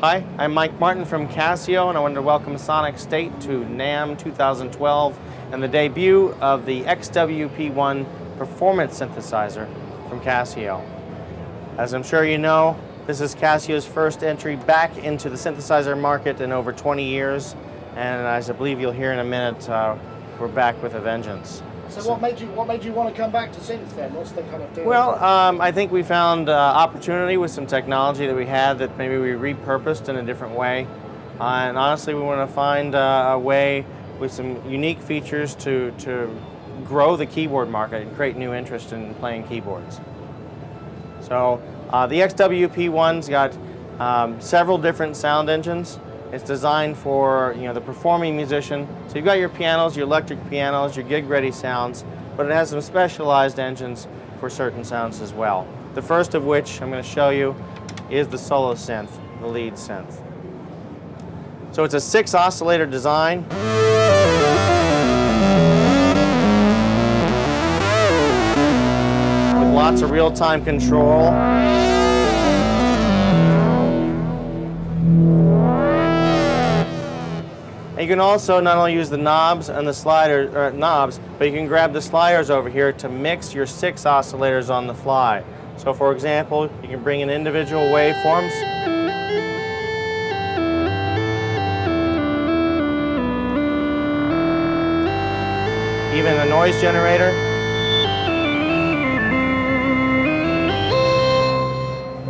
Hi, I'm Mike Martin from Casio, and I wanted to welcome Sonic State to NAMM 2012 and the debut of the XW-P1 performance synthesizer from Casio. As I'm sure you know, this is Casio's first entry back into the synthesizer market in over 20 years, and as I believe you'll hear in a minute, we're back with a vengeance. So what made you want to come back to synth then? What's the kind of deal? Well, I think we found opportunity with some technology that we had that maybe we repurposed in a different way. And honestly, we want to find a way with some unique features to grow the keyboard market and create new interest in playing keyboards. So the XW-P1's got several different sound engines. It's designed for the performing musician. So you've got your pianos, your electric pianos, your gig-ready sounds, but it has some specialized engines for certain sounds as well. The first of which I'm going to show you is the solo synth, the lead synth. So it's a 6 oscillator design. With lots of real-time control. You can also not only use the knobs and the knobs, but you can grab the sliders over here to mix your 6 oscillators on the fly. So for example, you can bring in individual waveforms. Even a noise generator.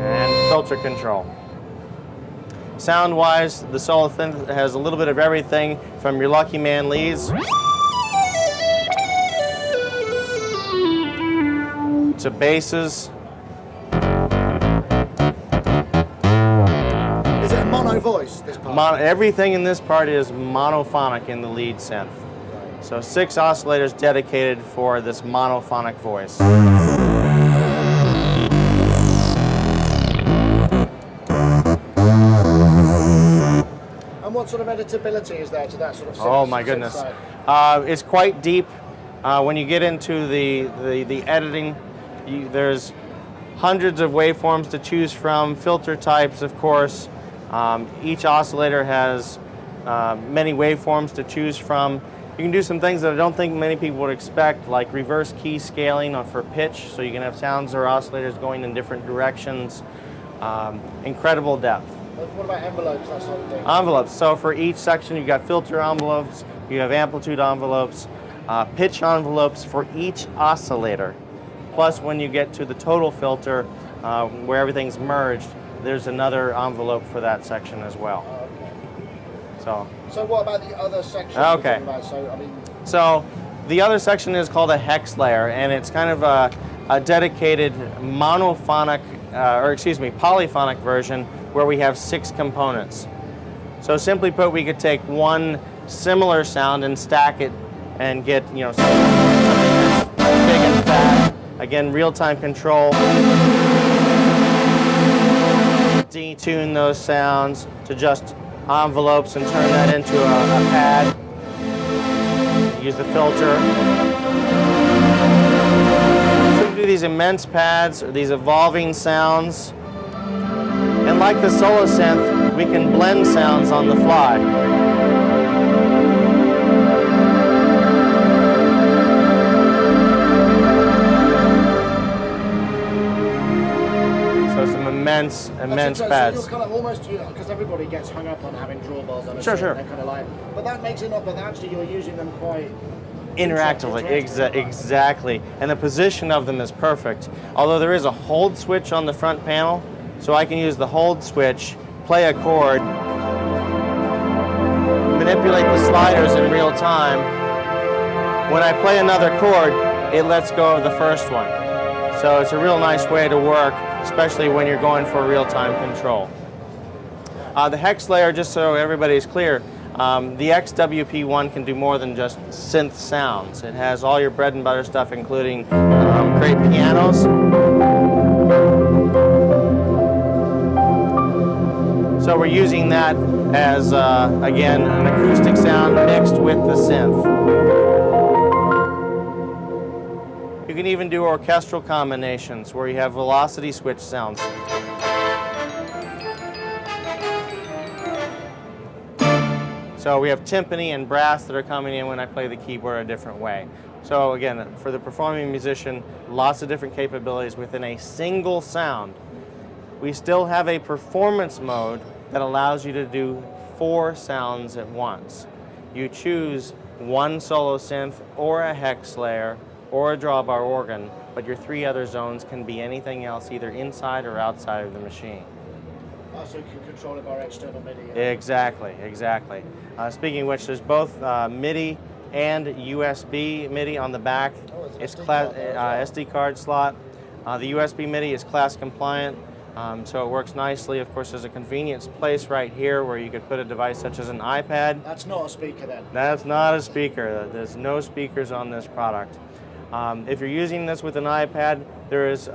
And filter control. Sound-wise, the solo synth has a little bit of everything from your Lucky Man leads to basses. Is it a mono voice, this part? Everything in this part is monophonic in the lead synth. So 6 oscillators dedicated for this monophonic voice. What sort of editability is there to that sort of synth? Oh my goodness. It's quite deep. When you get into the editing, there's hundreds of waveforms to choose from, filter types of course. Each oscillator has many waveforms to choose from. You can do some things that I don't think many people would expect, like reverse key scaling for pitch, so you can have sounds or oscillators going in different directions. Incredible depth. What about envelopes, that sort of thing? Envelopes. So for each section, you've got filter envelopes, you have amplitude envelopes, pitch envelopes for each oscillator. Plus, when you get to the total filter, where everything's merged, there's another envelope for that section as well. Oh, okay. So what about the other section? Okay. So the other section is called a hex layer, and it's kind of a dedicated polyphonic version where we have 6 components. So simply put, we could take one similar sound and stack it and get something that's big and fat. Again, real-time control. Detune those sounds to just envelopes and turn that into a pad. Use the filter. So we do these immense pads, or these evolving sounds. And like the solo synth, we can blend sounds on the fly. So some immense pads. So you're kind of almost, because everybody gets hung up on having drawbars on a synth. Sure. They're kind of like, but that makes it not, but actually you're using them quite interactively. Exactly. And the position of them is perfect. Although there is a hold switch on the front panel, so I can use the hold switch, play a chord, manipulate the sliders in real time. When I play another chord, it lets go of the first one. So it's a real nice way to work, especially when you're going for real-time control. The Hex Layer, just so everybody's clear, the XW-P1 can do more than just synth sounds. It has all your bread and butter stuff, including great pianos. So we're using that as, again, an acoustic sound mixed with the synth. You can even do orchestral combinations where you have velocity switch sounds. So we have timpani and brass that are coming in when I play the keyboard a different way. So again, for the performing musician, lots of different capabilities within a single sound. We still have a performance mode that allows you to do 4 sounds at once. You choose one solo synth or a hex layer or a drawbar organ, but your 3 other zones can be anything else, either inside or outside of the machine. Oh, so you can control it via external MIDI. Exactly, exactly. Speaking of which, there's both MIDI and USB MIDI on the back. Oh, it's SD card there as well. SD card slot. The USB MIDI is class compliant, so it works nicely. Of course, there's a convenience place right here where you could put a device such as an iPad. That's not a speaker then? That's not a speaker. There's no speakers on this product. If you're using this with an iPad, there is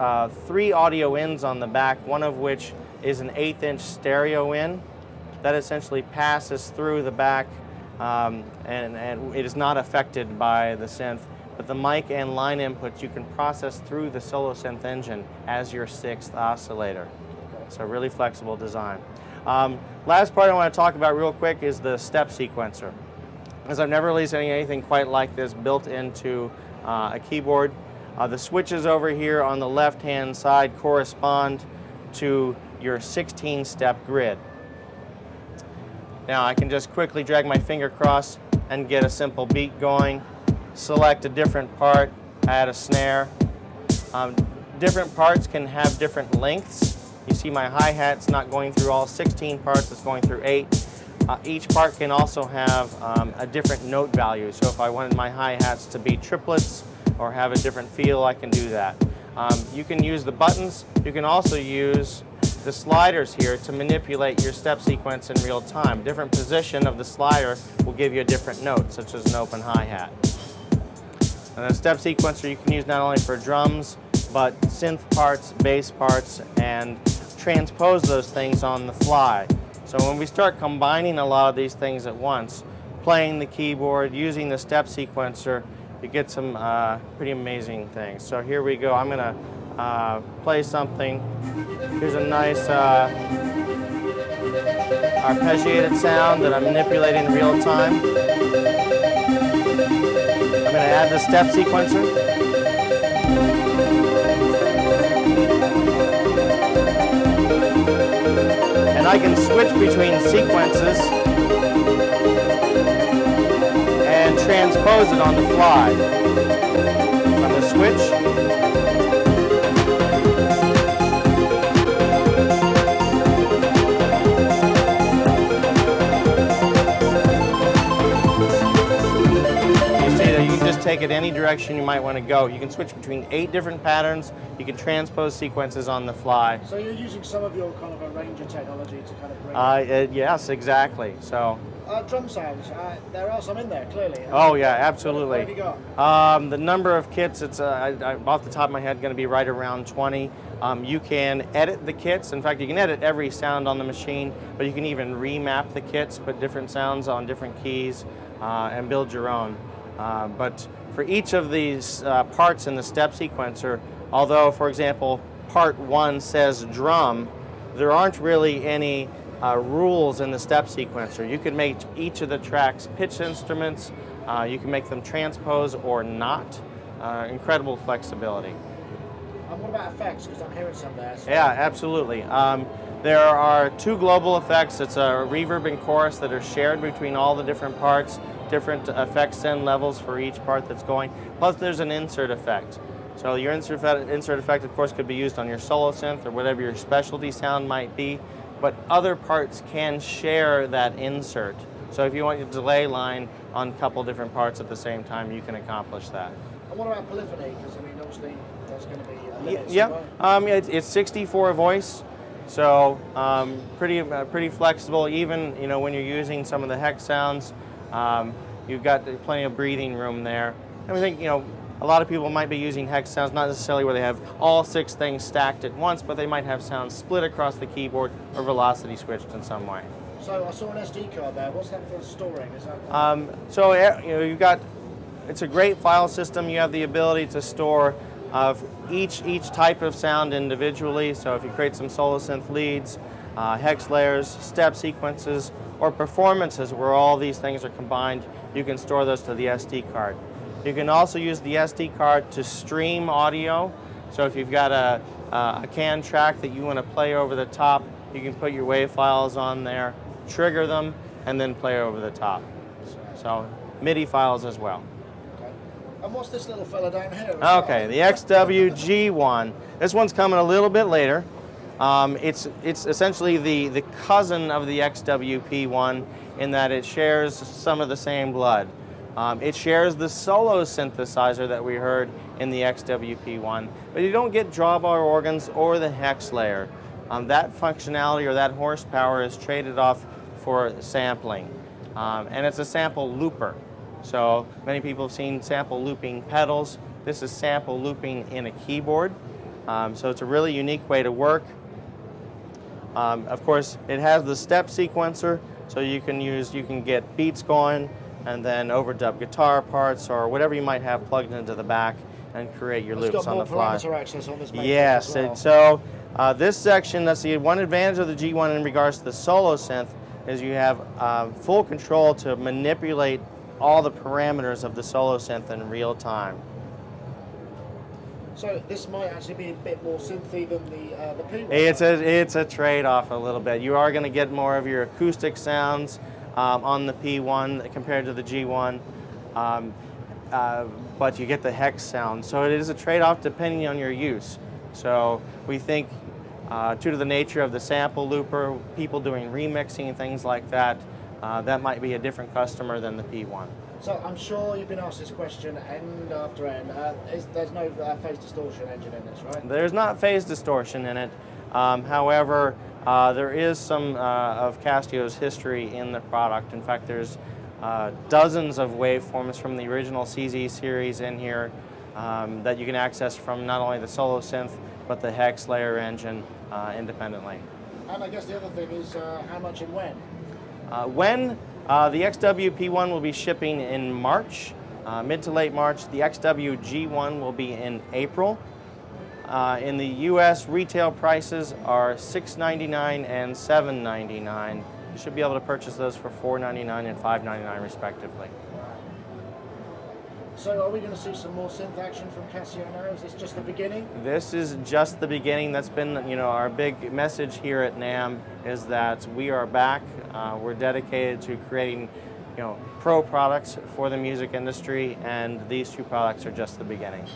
3 audio ins on the back, one of which is an 1/8" stereo in that essentially passes through the back, and it is not affected by the synth. But the mic and line inputs you can process through the solo synth engine as your 6th oscillator. Okay. So really flexible design. Last part I want to talk about real quick is the step sequencer. As I've never released anything quite like this built into a keyboard. The switches over here on the left-hand side correspond to your 16-step grid. Now I can just quickly drag my finger across and get a simple beat going, select a different part, add a snare. Different parts can have different lengths. You see my hi-hat's not going through all 16 parts, it's going through 8. Each part can also have a different note value. So if I wanted my hi-hats to be triplets or have a different feel, I can do that. You can use the buttons. You can also use the sliders here to manipulate your step sequence in real time. Different position of the slider will give you a different note, such as an open hi-hat. And the step sequencer you can use not only for drums, but synth parts, bass parts, and transpose those things on the fly. So when we start combining a lot of these things at once, playing the keyboard, using the step sequencer, you get some pretty amazing things. So here we go. I'm going to play something. Here's a nice arpeggiated sound that I'm manipulating in real time. I'm going to add the step sequencer. And I can switch between sequences and transpose it on the fly. I'm going to switch. Take it any direction you might want to go. You can switch between 8 different patterns. You can transpose sequences on the fly. So you're using some of your kind of arranger technology to kind of bring yes, exactly. So drum sounds, there are some in there, clearly. Oh yeah, absolutely. What have you got? The number of kits, it's off the top of my head going to be right around 20. You can edit the kits. In fact, you can edit every sound on the machine, but you can even remap the kits, put different sounds on different keys, and build your own. But for each of these parts in the step sequencer, although, for example, part 1 says drum, there aren't really any rules in the step sequencer. You can make each of the tracks pitch instruments, you can make them transpose or not. Incredible flexibility. And what about effects? Because I'm hearing some there. So. Yeah, absolutely. There are 2 global effects. It's a reverb and chorus that are shared between all the different parts, different effect send levels for each part that's going. Plus there's an insert effect. So your insert effect, of course, could be used on your solo synth or whatever your specialty sound might be, but other parts can share that insert. So if you want your delay line on a couple different parts at the same time, you can accomplish that. And what about polyphony? Because I mean, obviously, there's going to be a limit. Yeah, it's 64 voice. So pretty flexible. Even when you're using some of the hex sounds, you've got plenty of breathing room there. And we think a lot of people might be using hex sounds not necessarily where they have all 6 things stacked at once, but they might have sounds split across the keyboard or velocity switched in some way. So I saw an SD card there. What's that for storing? Is that? You've got. It's a great file system. You have the ability to store each type of sound individually. So if you create some solo synth leads, hex layers, step sequences, or performances where all these things are combined. You can store those to the SD card. You can also use the SD card to stream audio. So if you've got a CAN track that you want to play over the top, you can put your WAV files on there, trigger them, and then play over the top. So MIDI files as well. Okay. And what's this little fella down here? Okay, the XW-P1. This one's coming a little bit later. It's essentially the cousin of the XW-P1 in that it shares some of the same blood. It shares the solo synthesizer that we heard in the XW-P1, but you don't get drawbar organs or the hex layer. That functionality or that horsepower is traded off for sampling. And it's a sample looper. So many people have seen sample looping pedals. This is sample looping in a keyboard. So it's a really unique way to work. Of course, it has the step sequencer, so you can get beats going and then overdub guitar parts or whatever you might have plugged into the back and create your loops on the fly. It's got more parameter access on this matrix yes, as well. this section, that's the one advantage of the G1 in regards to the solo synth is you have full control to manipulate all the parameters of the solo synth in real time. So this might actually be a bit more synthy than the P1. It's a trade-off a little bit. You are going to get more of your acoustic sounds on the P1 compared to the G1, but you get the hex sound. So it is a trade-off depending on your use. So we think due to the nature of the sample looper, people doing remixing and things like that, that might be a different customer than the P1. So I'm sure you've been asked this question end after end. There's no phase distortion engine in this, right? There's not phase distortion in it. However, there is some of Casio's history in the product. In fact, there's dozens of waveforms from the original CZ series in here that you can access from not only the solo synth, but the Hex Layer engine independently. And I guess the other thing is how much and when? The XW-P1 will be shipping in March, mid to late March. The XW-G1 will be in April. In the U.S., retail prices are $6.99 and $7.99. You should be able to purchase those for $4.99 and $5.99 respectively. So are we going to see some more synth action from Casio now? Is this just the beginning? This is just the beginning. That's been, our big message here at NAMM is that we are back. We're dedicated to creating, pro products for the music industry, and these two products are just the beginning.